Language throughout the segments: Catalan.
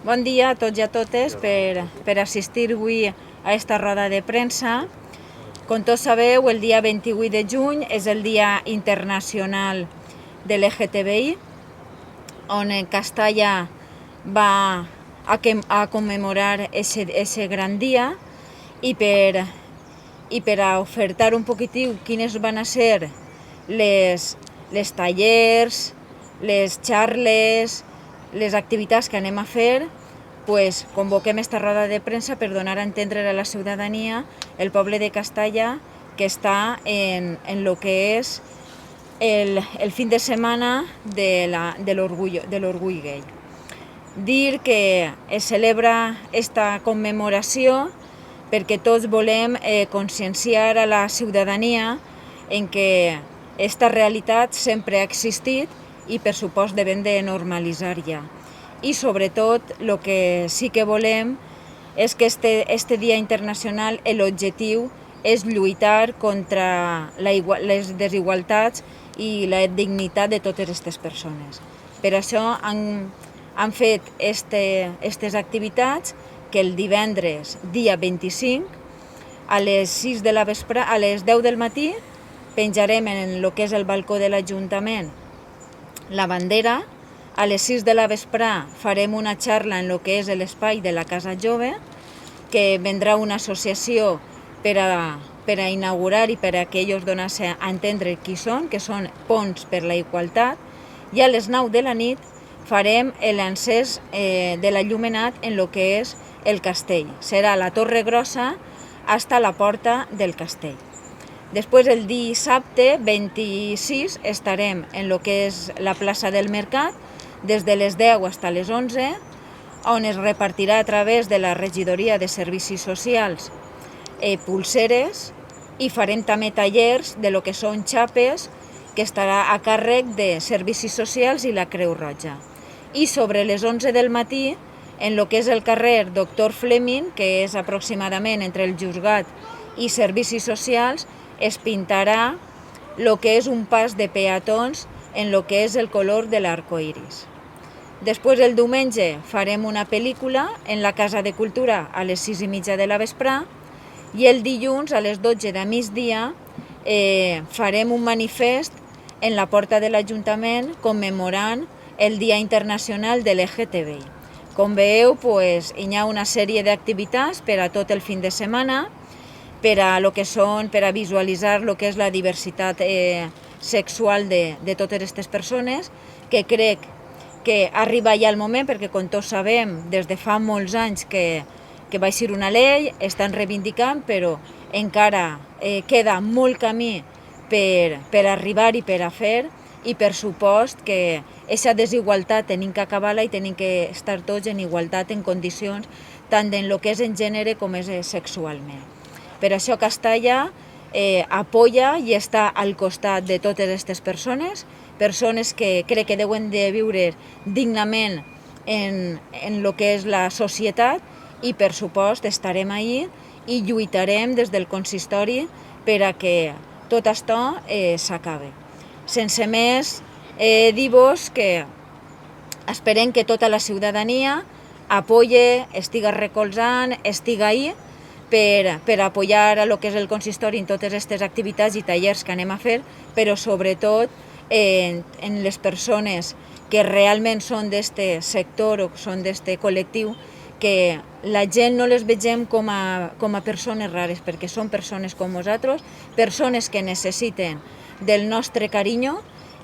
Bon dia a tots i a totes per assistir avui a aquesta roda de premsa. Com tots sabeu, el dia 28 de juny és el Dia Internacional de l'LGTBI, on Castalla va a commemorar ese gran dia i per a ofertar un poquitiu quines van a ser les tallers, les xarles, les activitats que anem a fer, pues, convoquem esta roda de premsa per donar a entendre a la ciutadania el poble de Castalla que està en lo que és el fin de setmana de l'orgull gay. Dir que es celebra esta commemoració perquè tots volem conscienciar a la ciutadania en que esta realitat sempre ha existit i per supost devem de normalitzar ja. I sobretot el que sí que volem és que este Dia Internacional l'objectiu és lluitar contra les desigualtats i la dignitat de totes aquestes persones. Per això han fet aquestes activitats que el divendres, dia 25, a les 6 de la vesprada, a les 10 del matí, penjarem en el que és el balcó de l'Ajuntament la bandera. A les 6 de la vesprada farem una xarra en el que és l'espai de la Casa Jove, que vendrà una associació per a inaugurar i per a que ells donin a entendre qui són, que són Ponts per la Igualtat, i a les 9 de la nit farem l'encès de l'enllumenat en el que és el castell. Serà la Torre Grossa fins a la porta del castell. Després, el dissabte 26, estarem en el que és la plaça del Mercat, des de les 10 fins a les 11, on es repartirà a través de la Regidoria de Servicis Socials pulseres, i farem també tallers de lo que són xapes, que estarà a càrrec de Servicis Socials i la Creu Roja. I sobre les 11 del matí, en lo que és el carrer Doctor Fleming, que és aproximadament entre el Juzgat i Servicis Socials, es pintarà el que és un pas de peatons en el que és el color de l'arcoiris. Després, el diumenge, farem una pel·lícula en la Casa de Cultura a les 6:30 de la vesprà, i el dilluns, a les 12 de migdia, farem un manifest en la porta de l'Ajuntament commemorant el Dia Internacional de l'LGTBI. Com veieu, hi ha una sèrie d'activitats per a tot el fin de setmana, per a visualitzar el que és la diversitat sexual de totes aquestes persones, que crec que arriba ja el moment, perquè com tots sabem, des de fa molts anys que va ser una llei, estan reivindicant, però encara queda molt camí per arribar i per a fer, i per supost que aquesta desigualtat tenim que acabar-la i tenim que estar tots en igualtat en condicions, tant en el que és en gènere com és sexualment. Per això Castalla apoya i està al costat de totes aquestes persones que crec que deuen de viure dignament en el que és la societat, i per supost estarem ahí i lluitarem des del consistori per a que tot això s'acabe. Sense més, dir-vos que esperem que tota la ciutadania apoye, estiga recolzant, estiga ahí per apoyar a lo que és el consistori en totes aquestes activitats i tallers que anem a fer, però sobretot en les persones que realment són d'aquest sector o són d'aquest col·lectiu, que la gent no les vegem com a persones rares, perquè són persones com nosaltres, persones que necessiten del nostre carinyo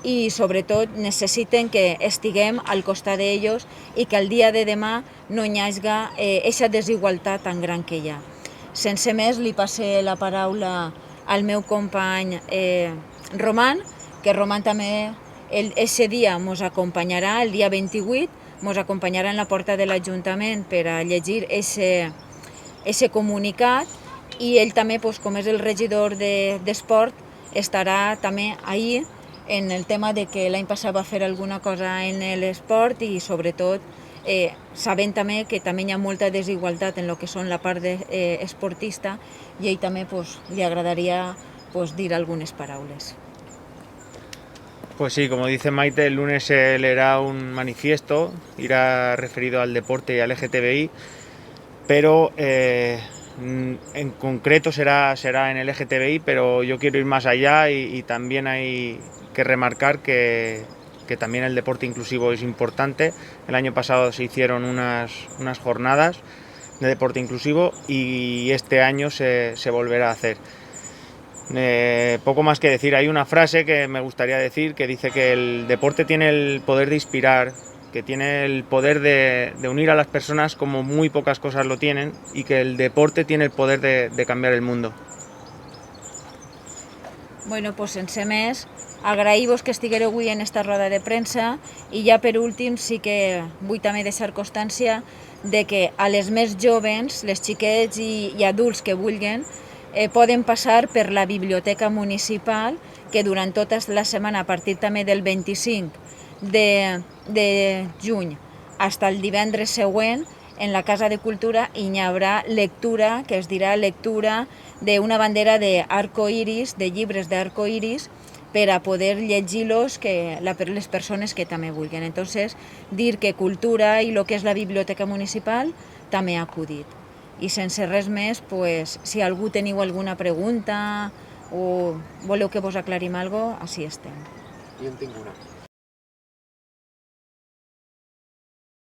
i sobretot necessiten que estiguem al costat d'ells i que el dia de demà no hi hagi aquesta desigualtat tan gran que hi ha. Sense més, li passo la paraula al meu company Roman, que Roman també aquest dia ens acompanyarà, el dia 28, ens acompanyarà en la porta de l'Ajuntament per a llegir aquest comunicat, i ell també, com és el regidor d'Esport, estarà també ahir en el tema de que l'any passat va fer alguna cosa en l'esport i sobretot sabent també que també hi ha molta desigualtat en el que són la part esportista, i a ell també li agradaria dir algunes paraules. Pues sí, como dice Maite, el lunes se leerá un manifiesto, irá referido al deporte y al LGTBI, pero en concreto será en el LGTBI, pero yo quiero ir más allá y también hay que remarcar que también el deporte inclusivo es importante. El año pasado se hicieron unas jornadas de deporte inclusivo y este año se volverá a hacer. Poco más que decir, hay una frase que me gustaría decir que dice que el deporte tiene el poder de inspirar, que tiene el poder de unir a las personas como muy pocas cosas lo tienen, y que el deporte tiene el poder de cambiar el mundo. Bueno, pues sense més, agrair-vos que estiguereu avui en esta roda de premsa i ja per últim sí que vull també deixar constància de que a les més jovens, les xiquets i adults que vulguin, poden passar per la biblioteca municipal, que durant tota la setmana, a partir també del 25 de juny fins al divendres següent, en la Casa de Cultura hi haurà lectura, que es dirà lectura d'una bandera d'arco iris, de llibres d'arco iris, per a poder llegir-los per les persones que també vulguin. Entonces, dir que cultura i el que és la biblioteca municipal també ha acudit. I sense res més, pues, si algú teniu alguna pregunta o voleu que vos aclarim alguna cosa, així estem. Jo en tinc una.